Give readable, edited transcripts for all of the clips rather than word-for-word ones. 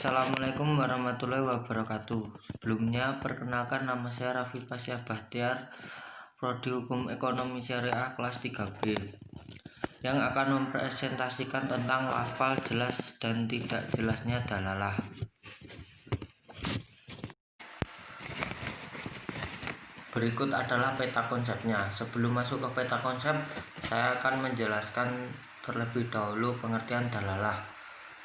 Assalamualaikum warahmatullahi wabarakatuh. Sebelumnya perkenalkan, nama saya Raffi Pasya Bahtiar, Prodi Hukum Ekonomi Syariah kelas 3B, yang akan mempresentasikan tentang lafal jelas dan tidak jelasnya dalalah. Berikut adalah peta konsepnya. Sebelum masuk ke peta konsep, saya akan menjelaskan terlebih dahulu pengertian dalalah.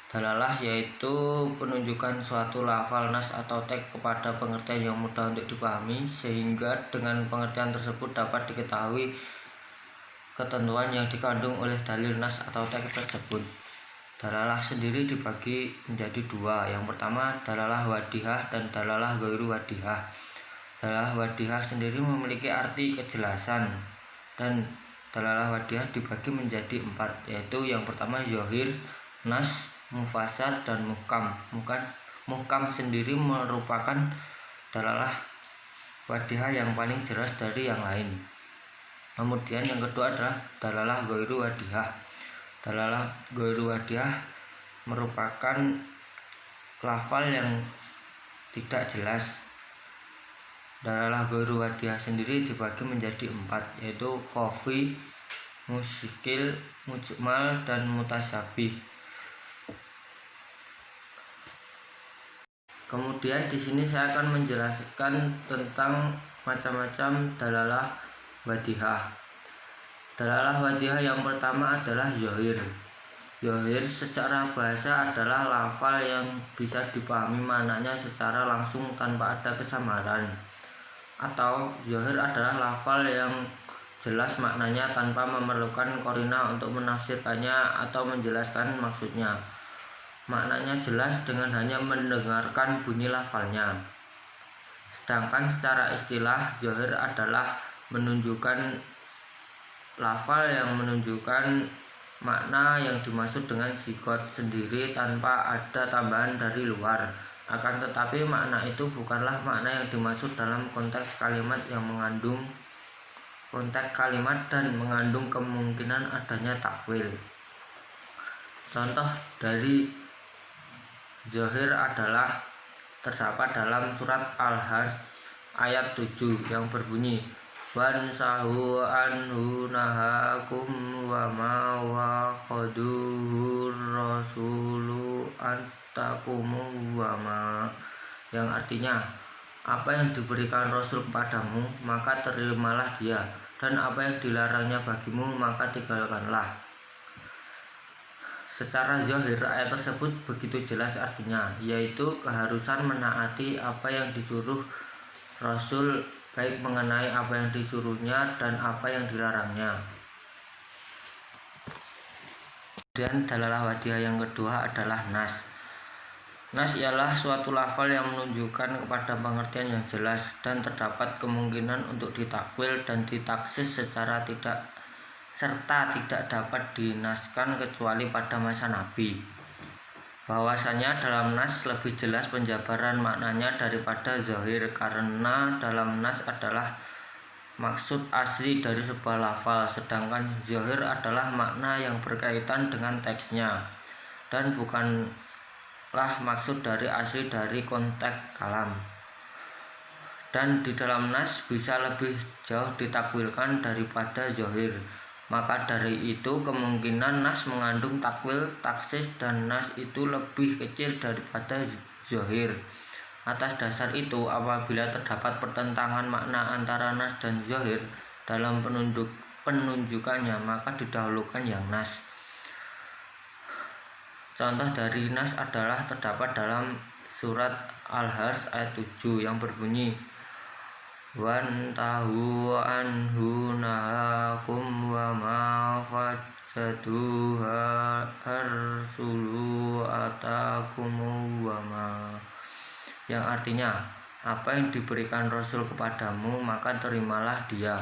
Dalalah yaitu penunjukan suatu lafal nas atau teks kepada pengertian yang mudah untuk dipahami, sehingga dengan pengertian tersebut dapat diketahui ketentuan yang dikandung oleh dalil nas atau teks tersebut. Dalalah sendiri dibagi menjadi dua. Yang pertama dalalah wadihah dan dalalah ghairu wadihah. Dalalah wadihah sendiri memiliki arti kejelasan, dan dalalah wadihah dibagi menjadi empat, yaitu yang pertama zahir, nas, mufasar, dan muhkam. Muhkam sendiri merupakan dalalah wadihah yang paling jelas dari yang lain. Kemudian yang kedua adalah dalalah ghairu wadihah. Dalalah ghairu wadihah merupakan lafal yang tidak jelas. Dalalah ghairu wadihah sendiri dibagi menjadi empat, yaitu khafi, musykil, mujmal, dan mutasyabih. Kemudian di sini saya akan menjelaskan tentang macam-macam dalalah wadihah. Dalalah wadihah yang pertama adalah zahir. Zahir secara bahasa adalah lafal yang bisa dipahami maknanya secara langsung tanpa ada kesamaran. Atau zahir adalah lafal yang jelas maknanya tanpa memerlukan qarina untuk menafsirkannya atau menjelaskan maksudnya. Maknanya jelas dengan hanya mendengarkan bunyi lafalnya. Sedangkan secara istilah, zahir adalah menunjukkan lafal yang menunjukkan makna yang dimaksud dengan sigot sendiri tanpa ada tambahan dari luar. Akan tetapi makna itu bukanlah makna yang dimaksud dalam konteks kalimat yang mengandung konteks kalimat dan mengandung kemungkinan adanya takwil. Contoh dari zahir adalah terdapat dalam surat Al-Hajj ayat 7 yang berbunyi wansahu anhu nahakum wa ma waqaduhur rasulu antakumu wa ma, yang artinya apa yang diberikan Rasul kepadamu maka terimalah dia, dan apa yang dilarangnya bagimu maka tinggalkanlah. Secara zahir ayat tersebut begitu jelas artinya, yaitu keharusan menaati apa yang disuruh Rasul, baik mengenai apa yang disuruhnya dan apa yang dilarangnya. Kemudian dalalah wadihah yang kedua adalah nas. Nas ialah suatu lafal yang menunjukkan kepada pengertian yang jelas dan terdapat kemungkinan untuk ditakwil dan ditaksis secara tidak dapat dinaskan kecuali pada masa Nabi. Bahwasanya dalam nas lebih jelas penjabaran maknanya daripada zahir, karena dalam nas adalah maksud asli dari sebuah lafal, sedangkan zahir adalah makna yang berkaitan dengan teksnya dan bukanlah maksud dari asli dari konteks kalam. Dan di dalam nas bisa lebih jauh ditakwilkan daripada zahir. Maka dari itu kemungkinan nas mengandung takwil, taksis, dan nas itu lebih kecil daripada zahir. Atas dasar itu, apabila terdapat pertentangan makna antara nas dan zahir dalam penunjukannya, maka didahulukan yang nas. Contoh dari nas adalah terdapat dalam surat Al-Hajj ayat 7 yang berbunyi wantahu anhu nahakum wa ma fajaduha arsulu atakumu wa ma, yang artinya apa yang diberikan Rasul kepadamu maka terimalah dia,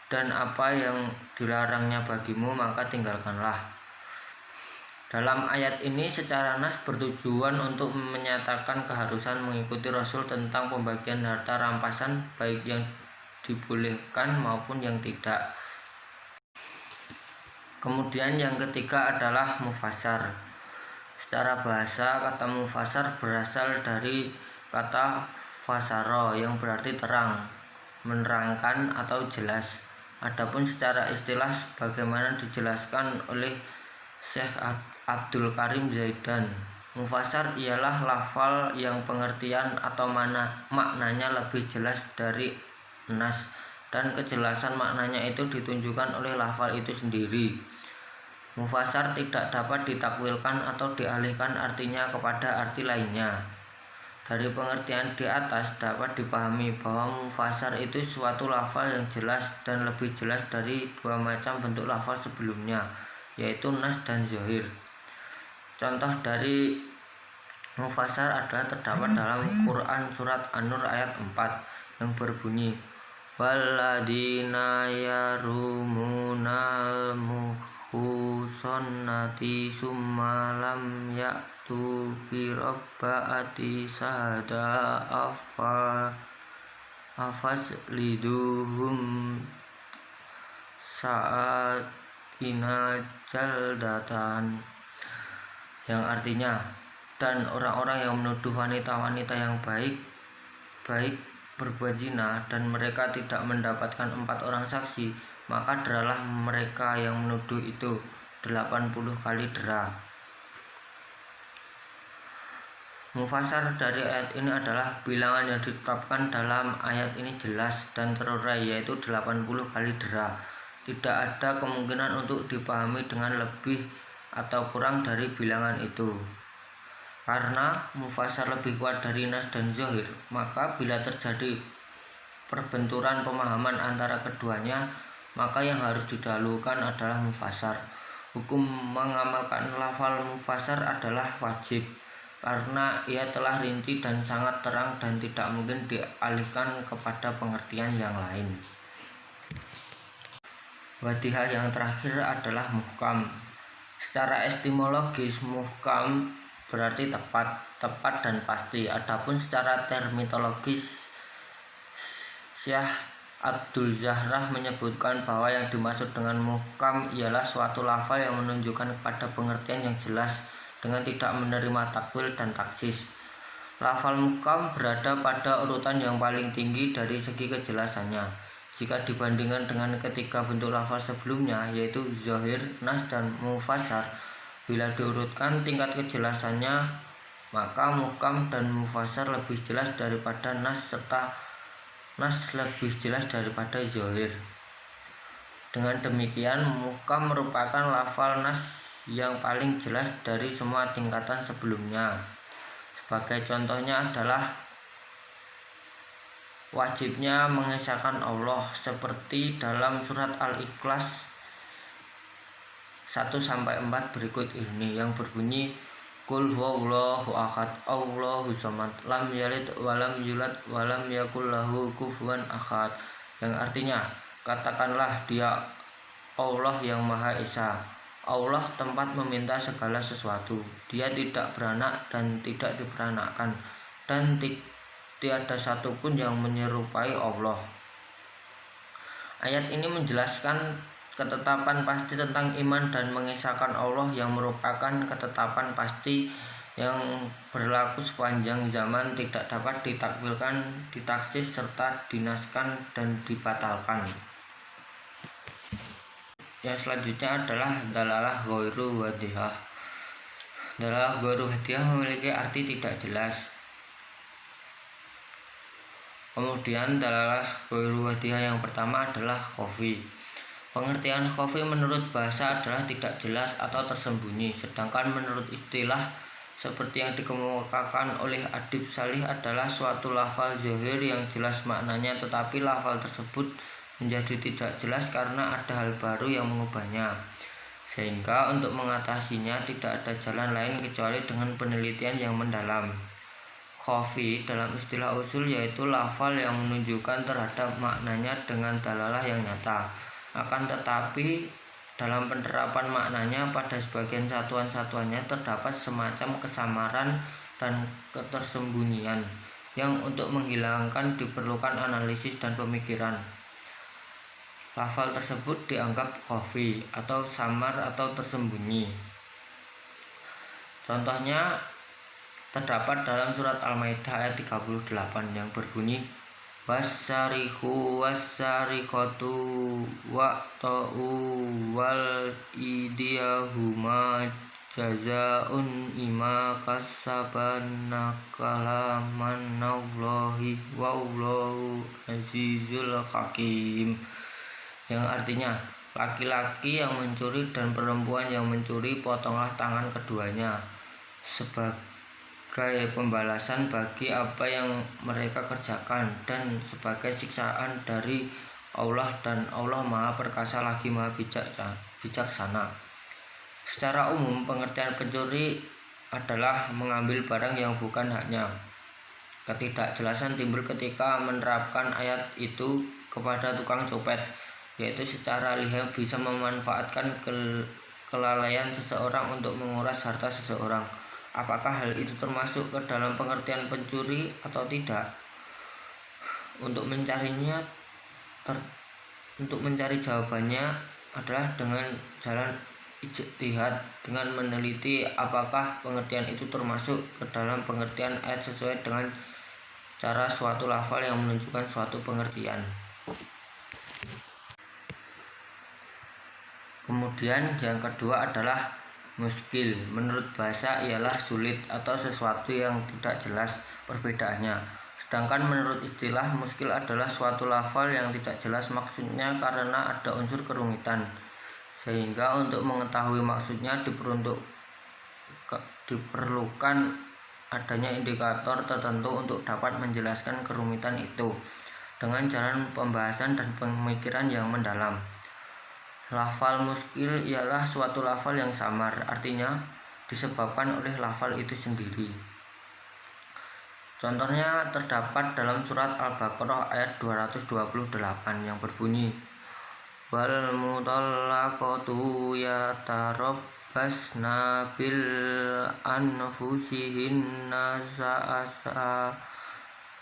dan apa yang dilarangnya bagimu maka tinggalkanlah. Dalam ayat ini secara nas bertujuan untuk menyatakan keharusan mengikuti Rasul tentang pembagian harta rampasan, baik yang dibolehkan maupun yang tidak. Kemudian yang ketiga adalah mufassar. Secara bahasa, kata mufasar berasal dari kata fasaro yang berarti terang, menerangkan atau jelas. Adapun secara istilah sebagaimana dijelaskan oleh Syekh Abdul Karim Zaidan, mufasar ialah lafal yang pengertian atau maknanya lebih jelas dari nas, dan kejelasan maknanya itu ditunjukkan oleh lafal itu sendiri. Mufasar tidak dapat ditakwilkan atau dialihkan artinya kepada arti lainnya. Dari pengertian di atas dapat dipahami bahwa mufasar itu suatu lafal yang jelas dan lebih jelas dari dua macam bentuk lafal sebelumnya, yaitu nas dan zohir. Contoh dari mufasar adalah terdapat dalam Quran surat An-Nur ayat 4 yang berbunyi Walladzina yarumunal muhsonati summa lam ya'tu bi rabba'ati sahada afazliduhum sa'atina jaldatan, yang artinya, dan orang-orang yang menuduh wanita-wanita yang baik berbuat zina dan mereka tidak mendapatkan 4 orang saksi, maka deralah mereka yang menuduh itu 80 kali dera. Mufasar dari ayat ini adalah bilangan yang ditetapkan dalam ayat ini jelas dan terurai, yaitu 80 kali dera. Tidak ada kemungkinan untuk dipahami dengan lebih atau kurang dari bilangan itu. Karena mufasar lebih kuat dari nas dan zohir, maka bila terjadi perbenturan pemahaman antara keduanya, maka yang harus didahulukan adalah mufasar. Hukum mengamalkan lafal mufasar adalah wajib, karena ia telah rinci dan sangat terang dan tidak mungkin dialihkan kepada pengertian yang lain. Wadihah yang terakhir adalah muhkam. Secara etimologis, muhkam berarti tepat dan pasti. Adapun secara terminologis, Syekh Abdul Zahrah menyebutkan bahwa yang dimaksud dengan muhkam ialah suatu lafal yang menunjukkan kepada pengertian yang jelas dengan tidak menerima takwil dan taksis. Lafal muhkam berada pada urutan yang paling tinggi dari segi kejelasannya jika dibandingkan dengan ketiga bentuk lafal sebelumnya, yaitu zohir, nas, dan mufasar. Bila diurutkan tingkat kejelasannya, maka muhkam dan mufasar lebih jelas daripada nas, serta nas lebih jelas daripada zohir. Dengan demikian, muhkam merupakan lafal nas yang paling jelas dari semua tingkatan sebelumnya. Sebagai contohnya adalah wajibnya mengesahkan Allah, seperti dalam surat Al-Ikhlas 1-4 berikut ini, yang berbunyi Qul huwallahu ahad, Allahu samad, lam yalid walam yulad walam yakul lahu kufuwan ahad, yang artinya, katakanlah Dia Allah yang Maha Esa. Allah tempat meminta segala sesuatu. Dia tidak beranak dan tidak diperanakkan, dan tiada satupun yang menyerupai Allah. Ayat ini menjelaskan ketetapan pasti tentang iman dan mengesahkan Allah, yang merupakan ketetapan pasti yang berlaku sepanjang zaman, tidak dapat ditakwilkan, ditaksis, serta dinaskan dan dibatalkan. Yang selanjutnya adalah dalalah ghairu wadihah. Dalalah ghairu wadihah memiliki arti tidak jelas. Kemudian dalalah ghairu wadihah yang pertama adalah khafi. Pengertian khafi menurut bahasa adalah tidak jelas atau tersembunyi, sedangkan menurut istilah seperti yang dikemukakan oleh Adib Salih adalah suatu lafal zohir yang jelas maknanya, tetapi lafal tersebut menjadi tidak jelas karena ada hal baru yang mengubahnya, sehingga untuk mengatasinya tidak ada jalan lain kecuali dengan penelitian yang mendalam. Khafi dalam istilah usul yaitu lafal yang menunjukkan terhadap maknanya dengan dalalah yang nyata, akan tetapi dalam penerapan maknanya pada sebagian satuan-satuannya terdapat semacam kesamaran dan ketersembunyian yang untuk menghilangkan diperlukan analisis dan pemikiran. Lafal tersebut dianggap khafi atau samar atau tersembunyi. Contohnya terdapat dalam surat Al-Maidah ayat 38 yang berbunyi wasyarihu wasyariqatu waqta'u wal idiyahuma jazaun ima kasaban nakalamallahi wallahu azizul hakim, yang artinya laki-laki yang mencuri dan perempuan yang mencuri potonglah tangan keduanya sebagai pembalasan bagi apa yang mereka kerjakan dan sebagai siksaan dari Allah, dan Allah Maha Perkasa lagi Maha bijaksana. Secara umum pengertian pencuri adalah mengambil barang yang bukan haknya. Ketidakjelasan timbul ketika menerapkan ayat itu kepada tukang copet, yaitu secara lihat bisa memanfaatkan kelalaian seseorang untuk menguras harta seseorang. Apakah hal itu termasuk ke dalam pengertian pencuri atau tidak? Untuk mencari jawabannya adalah dengan jalan ijtihad, dengan meneliti apakah pengertian itu termasuk ke dalam pengertian ayat sesuai dengan cara suatu lafal yang menunjukkan suatu pengertian. Kemudian yang kedua adalah muskil. Menurut bahasa ialah sulit atau sesuatu yang tidak jelas perbedaannya. Sedangkan menurut istilah, muskil adalah suatu lafal yang tidak jelas maksudnya karena ada unsur kerumitan, sehingga untuk mengetahui maksudnya diperlukan adanya indikator tertentu untuk dapat menjelaskan kerumitan itu dengan jalan pembahasan dan pemikiran yang mendalam. Lafal muskil ialah suatu lafal yang samar, artinya disebabkan oleh lafal itu sendiri. Contohnya terdapat dalam surat Al-Baqarah ayat 228 yang berbunyi wal mutallaqatu yatarabbasna bil anfusihinna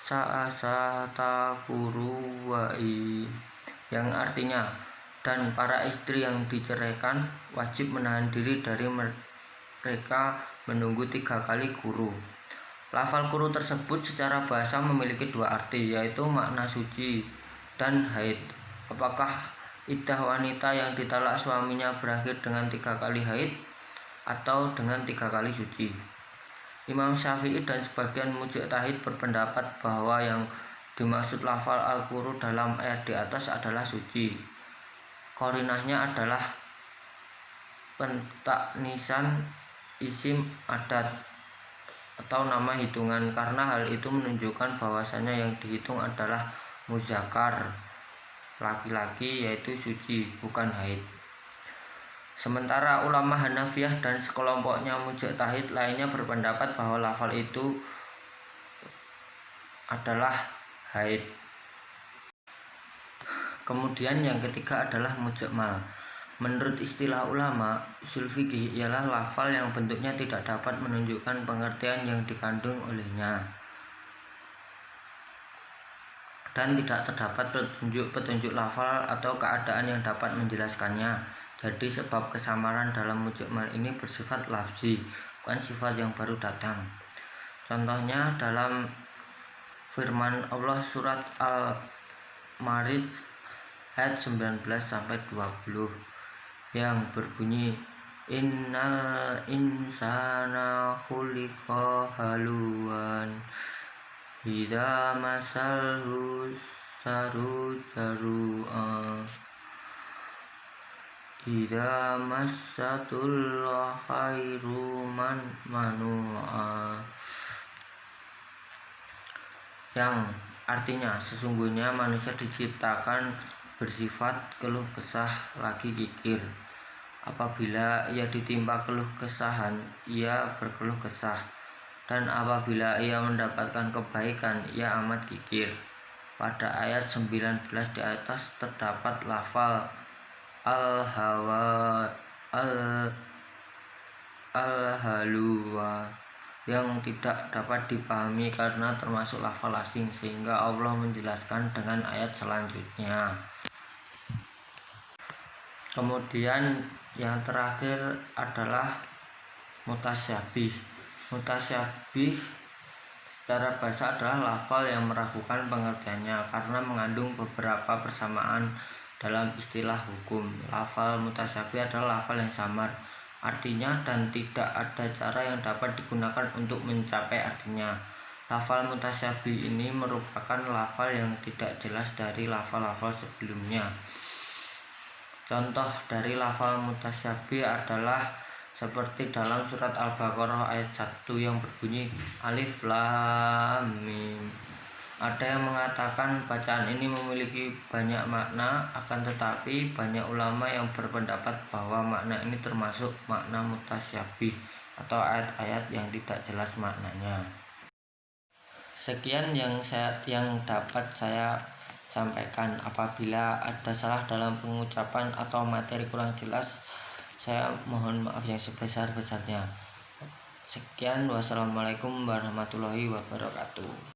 sa'asatakuruwa'i, yang artinya dan para istri yang diceraikan wajib menahan diri dari mereka menunggu 3 kali kuru. Lafal kuru tersebut secara bahasa memiliki 2 arti, yaitu makna suci dan haid. Apakah iddah wanita yang ditalak suaminya berakhir dengan 3 kali haid atau dengan 3 kali suci? Imam Syafi'i dan sebagian mujtahid berpendapat bahwa yang dimaksud lafal al-kuru dalam ayat di atas adalah suci. Qarinahnya adalah pentaknisan isim adat atau nama hitungan, karena hal itu menunjukkan bahwasanya yang dihitung adalah muzakkar, laki-laki, yaitu suci, bukan haid. Sementara ulama Hanafiyah dan sekelompoknya mujtahid lainnya berpendapat bahwa lafal itu adalah haid. Kemudian yang ketiga adalah mujmal. Menurut istilah ulama ushul fikih ialah lafal yang bentuknya tidak dapat menunjukkan pengertian yang dikandung olehnya dan tidak terdapat petunjuk lafal atau keadaan yang dapat menjelaskannya. Jadi sebab kesamaran dalam mujmal ini bersifat lafzi, bukan sifat yang baru datang. Contohnya dalam firman Allah surat Al-Ma'arij ayat 19-20 yang berbunyi innal insana khuliqa haluan idza masalhu saru jarua idza massatul khairu manua, yang artinya sesungguhnya manusia diciptakan bersifat keluh kesah lagi kikir. Apabila ia ditimpa keluh kesahan, ia berkeluh kesah, dan apabila ia mendapatkan kebaikan, ia amat kikir. Pada ayat 19 di atas terdapat lafal al-hawa al-halwa yang tidak dapat dipahami karena termasuk lafal asing, sehingga Allah menjelaskan dengan ayat selanjutnya. Kemudian yang terakhir adalah Mutasyabih. Mutasyabih secara bahasa adalah lafal yang meragukan pengertiannya karena mengandung beberapa persamaan dalam istilah hukum. Lafal mutasyabih adalah lafal yang samar artinya dan tidak ada cara yang dapat digunakan untuk mencapai artinya. Lafal mutasyabih ini merupakan lafal yang tidak jelas dari lafal-lafal sebelumnya. Contoh dari lafal mutasyabih adalah seperti dalam surat Al-Baqarah ayat 1 yang berbunyi Alif Lam Mim. Ada yang mengatakan bacaan ini memiliki banyak makna, akan tetapi banyak ulama yang berpendapat bahwa makna ini termasuk makna mutasyabih atau ayat-ayat yang tidak jelas maknanya. Sekian yang dapat saya sampaikan. Apabila ada salah dalam pengucapan atau materi kurang jelas, saya mohon maaf yang sebesar-besarnya. Sekian, wassalamualaikum warahmatullahi wabarakatuh.